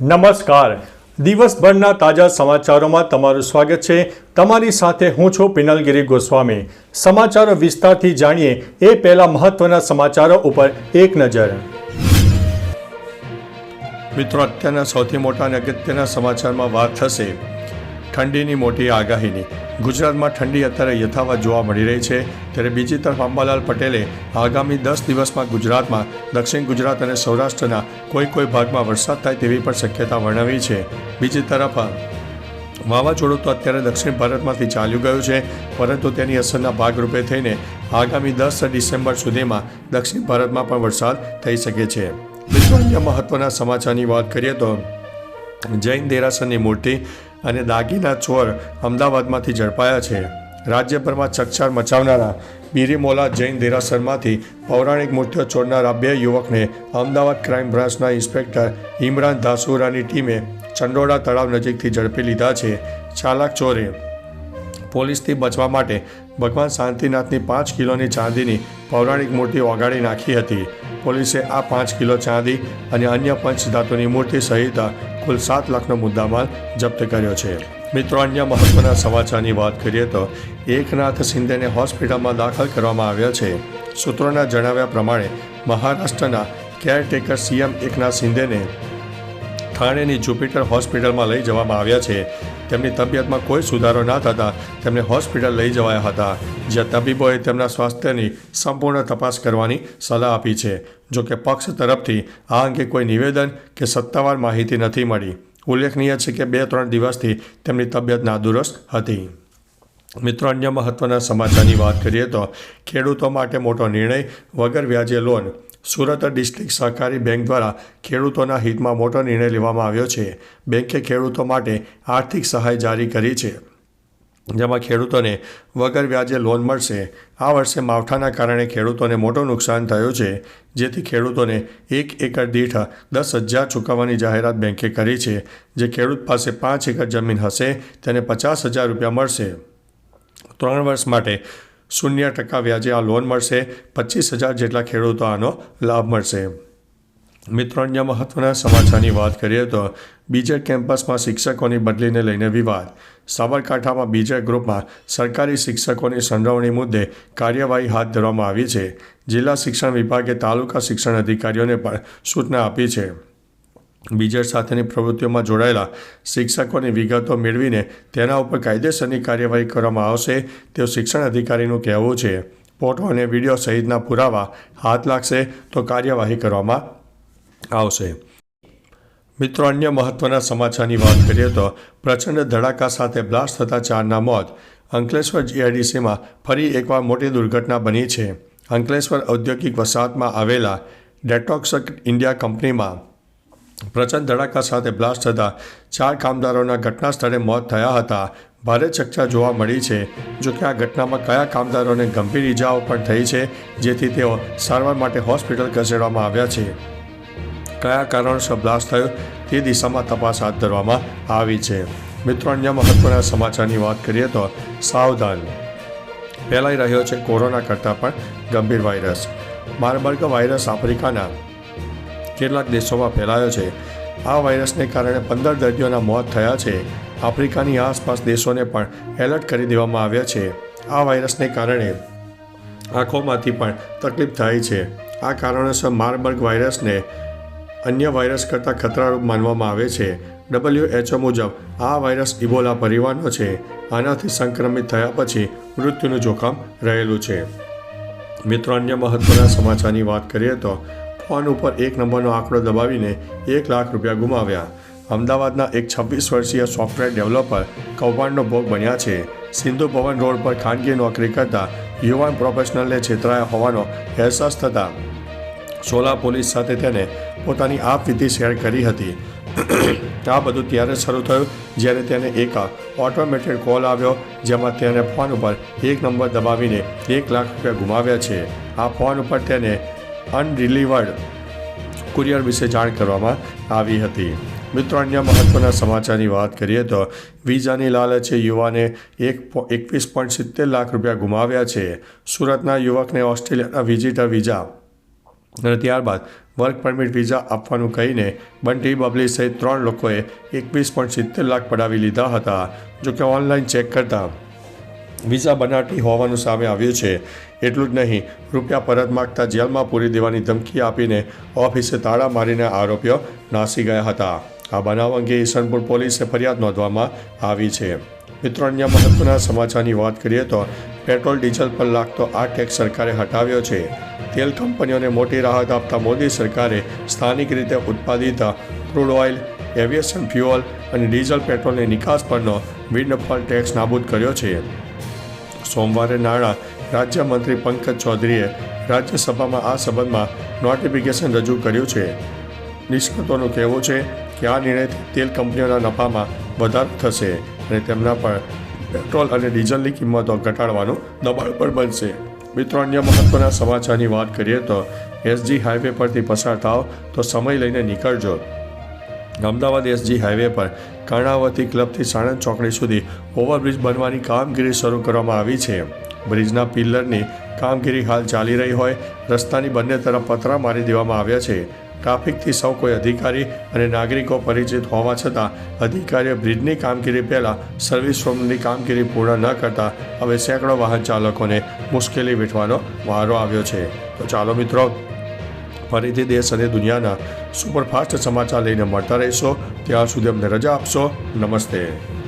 નમસ્કાર. દિવસભરના તાજા સમાચારોમાં તમારું સ્વાગત છે. તમારી સાથે હું છું પિનલગીરી ગોસ્વામી. સમાચારો વિસ્તારથી જાણીએ એ પહેલા મહત્વના સમાચારો ઉપર એક નજર. મિત્રો, અત્યારના સૌથી મોટા અને અગત્યના સમાચારમાં વાત થશે ઠંડીની મોટી આગાહીની. ગુજરાતમાં ઠંડી અત્યારે યથાવત જોવા મળી રહી છે, ત્યારે બીજી તરફ અંબાલાલ પટેલે આગામી 10 દિવસમાં ગુજરાતમાં દક્ષિણ ગુજરાત અને સૌરાષ્ટ્રના કોઈ ભાગમાં વરસાદ થાય તેવી પણ શક્યતા વર્ણવી છે. બીજી તરફ વાવાઝોડું તો અત્યારે દક્ષિણ ભારતમાંથી ચાલ્યું ગયું છે, પરંતુ તેની અસરના ભાગરૂપે થઈને આગામી 10 ડિસેમ્બર સુધીમાં દક્ષિણ ભારતમાં પણ વરસાદ થઈ શકે છે. મિત્રો, અન્ય મહત્વના સમાચારની વાત કરીએ તો જૈન દેરાસરની મૂર્તિ અને દાગીના ચોર અમદાવાદમાંથી ઝડપાયા છે. રાજ્યભરમાં ચકચાર મચાવનારા બિરીમોલા જૈન દેરાસરમાંથી પૌરાણિક મૂર્તિઓ ચોરનારા 2 યુવકને અમદાવાદ ક્રાઇમ બ્રાન્ચના ઇન્સ્પેક્ટર ઇમરાન ધાસુરાની ટીમે ચંડોળા તળાવ નજીકથી ઝડપી લીધા છે. ચાલાક ચોરે પોલીસથી બચવા માટે ભગવાન શાંતિનાથની 5 કિલોની ચાંદીની પૌરાણિક મૂર્તિ ઓગાળી નાખી હતી. પોલીસે આ 5 કિલો ચાંદી અને અન્ય પંચધાતુની મૂર્તિ સહિત કુલ 7 લાખનો મુદ્દામાલ જપ્ત કર્યો છે. મિત્રો, અન્ય મહત્વના સમાચારની વાત કરીએ તો એકનાથ શિંદેને હોસ્પિટલમાં દાખલ કરવામાં આવ્યા છે. સૂત્રોના જણાવ્યા પ્રમાણે મહારાષ્ટ્રના કેરટેકર સીએમ એકનાથ શિંદેને ઠાણેની જુપિટર હોસ્પિટલમાં લઈ જવામાં આવ્યા છે. તેમની તબિયતમાં કોઈ સુધારો ના થતાં તેમને હોસ્પિટલ લઈ જવાયા હતા, જ્યાં તબીબોએ તેમના સ્વાસ્થ્યની સંપૂર્ણ તપાસ કરવાની સલાહ આપી છે. જોકે પક્ષ તરફથી આ અંગે કોઈ નિવેદન કે સત્તાવાર માહિતી નથી મળી. ઉલ્લેખનીય છે કે 2-3 દિવસથી તેમની તબિયત નાદુરસ્ત હતી. મિત્રો, અન્ય મહત્વના સમાચારની વાત કરીએ તો ખેડૂતો માટે મોટો નિર્ણય, વગર વ્યાજે લોન. સુરત ડિસ્ટ્રિક્ટ સહકારી બેંક દ્વારા ખેડૂતોના હિતમાં મોટો નિર્ણય લેવામાં આવ્યો છે. બેંકે ખેડૂતો માટે આર્થિક સહાય જારી કરી છે, જેમાં ખેડૂતોને વગર વ્યાજે લોન મળશે. આ વર્ષે માવઠાના કારણે ખેડૂતોને મોટું નુકસાન થયું છે, જેથી ખેડૂતોને 1 એકર દીઠ 10,000 ચૂકવવાની જાહેરાત બેંકે કરી છે. જે ખેડૂત પાસે 5 એકર જમીન હશે તેને 50,000 રૂપિયા મળશે. 3 વર્ષ માટે 0% વ્યાજે આ લોન મળશે. 25,000 જેટલા ખેડૂતો આનો લાભ મળશે. મિત્રો, અન્ય મહત્વના સમાચારની વાત કરીએ તો બીજેડ કેમ્પસમાં શિક્ષકોની બદલીને લઈને વિવાદ. સાબરકાંઠામાં બીજેડ ગ્રુપમાં સરકારી શિક્ષકોની સંડોવણી મુદ્દે કાર્યવાહી હાથ ધરવામાં આવી છે. જિલ્લા શિક્ષણ વિભાગે તાલુકા શિક્ષણ અધિકારીઓને પણ સૂચના આપી છે. બીજેડ સાથેની પ્રવૃત્તિઓમાં જોડાયેલા શિક્ષકોની વિગતો મેળવીને તેના ઉપર કાયદેસરની કાર્યવાહી કરવામાં આવશે તેવું શિક્ષણ અધિકારીનું કહેવું છે. ફોટો અને વિડીયો સહિતના પુરાવા હાથ લાગશે તો કાર્યવાહી કરવામાં આવશે. મિત્રો, અન્ય મહત્વના સમાચારની વાત કરીએ તો પ્રચંડ ધડાકા સાથે બ્લાસ્ટ થતાં 4ના મોત. અંકલેશ્વર જીઆઈડીસીમાં ફરી એકવાર મોટી દુર્ઘટના બની છે. અંકલેશ્વર ઔદ્યોગિક વસાહતમાં આવેલા ડેટોક્સ ઇન્ડિયા કંપનીમાં પ્રચંડ ધડાકા સાથે બ્લાસ્ટ થતાં 4 કામદારોના ઘટના સ્થળે મોત થયા હતા. ભારે ચકચાર જોવા મળી છે. જોકે આ ઘટનામાં કયા કામદારોને ગંભીર ઇજાઓ પણ થઈ છે, જેથી તેઓ સારવાર માટે હોસ્પિટલ ખસેડવામાં આવ્યા છે. કયા કારણોસર બ્લાસ્ટ થયો તે દિશામાં તપાસ હાથ ધરવામાં આવી છે. મિત્રો, અન્ય મહત્વના સમાચારની વાત કરીએ તો સાવધાન, ફેલાઈ રહ્યો છે કોરોના કરતાં પણ ગંભીર વાયરસ. માર્બર્ગ વાયરસ આફ્રિકાના કેટલાક દેશોમાં ફેલાયો છે. આ વાયરસને કારણે 15 દર્દીઓના મોત થયા છે. આફ્રિકાની આસપાસ દેશોને પણ એલર્ટ કરી દેવામાં આવ્યા છે. આ વાયરસને કારણે આંખોમાંથી પણ તકલીફ થાય છે. આ કારણોસર માર્બર્ગ વાયરસને અન્ય વાયરસ કરતાં ખતરારૂપ માનવામાં આવે છે. WHO મુજબ આ વાયરસ ઇબોલા પરિવારનો છે. આનાથી સંક્રમિત થયા પછી મૃત્યુનું જોખમ રહેલું છે. મિત્રો, અન્ય મહત્વના સમાચારની વાત કરીએ તો ફોન ઉપર 1 નંબરનો આંકડો દબાવીને 1 લાખ રૂપિયા ગુમાવ્યા. અમદાવાદના એક 26 વર્ષીય સોફ્ટવેર ડેવલપર કૌભાંડનો ભોગ બન્યા છે. સિંધુ ભવન રોડ પર ખાનગી નોકરી કરતા યુવાન પ્રોફેશનલને છેતરાયા હોવાનો અહેસાસ થતાં સોલા પોલીસ સાથે તેને પોતાની આપવીતી શેર કરી હતી. આ બધું ત્યારે શરૂ થયું જ્યારે તેને એક ઓટોમેટેડ કોલ આવ્યો, જેમાં તેને ફોન ઉપર 1 નંબર દબાવીને 1 લાખ રૂપિયા ગુમાવ્યા છે. આ ફોન ઉપર તેને અનડિલિવર્ડ કુરિયર વિશે જાણ કરવામાં આવી હતી. મિત્રો, અન્ય મહત્વના સમાચારની વાત કરીએ તો વિઝાની લાલચે યુવાને 21.70 લાખ રૂપિયા ગુમાવ્યા છે. સુરતના યુવકને ઓસ્ટ્રેલિયાના વિઝિટર વિઝા અને ત્યારબાદ વર્ક પરમિટ વિઝા આપવાનું કહીને બંટી બબલી સહિત 3 લોકોએ 21.70 લાખ પડાવી લીધા હતા. જોકે ઓનલાઈન ચેક કરતાં વિઝા બનાવટી હોવાનું સામે આવ્યું છે. એટલું જ નહીં, રૂપિયા પરત માગતા જેલમાં પૂરી દેવાની ધમકી આપીને ઓફિસે તાળા મારીને આરોપીઓ નાસી ગયા હતા. આ બનાવ અંગે ઈસનપુર પોલીસે ફરિયાદ નોંધવામાં આવી છે. મિત્રો, અન્ય મહત્વના સમાચારની વાત કરીએ તો પેટ્રોલ ડીઝલ પર લાગતો આ ટેક્સ સરકારે હટાવ્યો છે. તેલ કંપનીઓને મોટી રાહત આપતા મોદી સરકારે સ્થાનિક રીતે ઉત્પાદિત ક્રૂડ ઓઇલ, એવિએશન ફ્યુઅલ અને ડીઝલ પેટ્રોલની નિકાસ પરનો વિન્ડફોલ ટેક્સ નાબૂદ કર્યો છે. સોમવારે નાણાં રાજ્યમંત્રી પંકજ ચૌધરીએ રાજ્યસભામાં આ સંબંધમાં નોટિફિકેશન રજૂ કર્યું છે. નિષ્ણાતોનું કહેવું છે કે આ નિર્ણયથી તેલ કંપનીઓના નફામાં વધારો થશે અને તેમના પર પેટ્રોલ અને ડીઝલની કિંમતો ઘટાડવાનું દબાણ પણ બનશે. મિત્રો, અન્ય મહત્વના સમાચારની વાત કરીએ તો એસજી હાઈવે પરથી પસાર થાવ તો સમય લઈને નીકળજો. અમદાવાદ એસજી હાઈવે પર કર્ણાવતી ક્લબથી સાણંદ ચોકડી સુધી ઓવરબ્રિજ બનવાની કામગીરી શરૂ કરવામાં આવી છે. બ્રિજના પિલ્લરની કામગીરી હાલ ચાલી રહી હોય રસ્તાની બંને તરફ પતરા મારી દેવામાં આવ્યા છે. ટ્રાફિકથી સૌ કોઈ અધિકારી અને નાગરિકો પરિચિત હોવા છતાં અધિકારીઓ બ્રિજની કામગીરી પહેલાં સર્વિસ રોડની કામગીરી પૂર્ણ ન કરતા હવે સેંકડો વાહન ચાલકોને મુશ્કેલી વેઠવાનો વારો આવ્યો છે. તો ચાલો મિત્રો, ફરીથી દેશ અને દુનિયાના સુપરફાસ્ટ સમાચાર લઈને મળતા રહીશો. ત્યાં સુધી અમને રજા આપશો. નમસ્તે.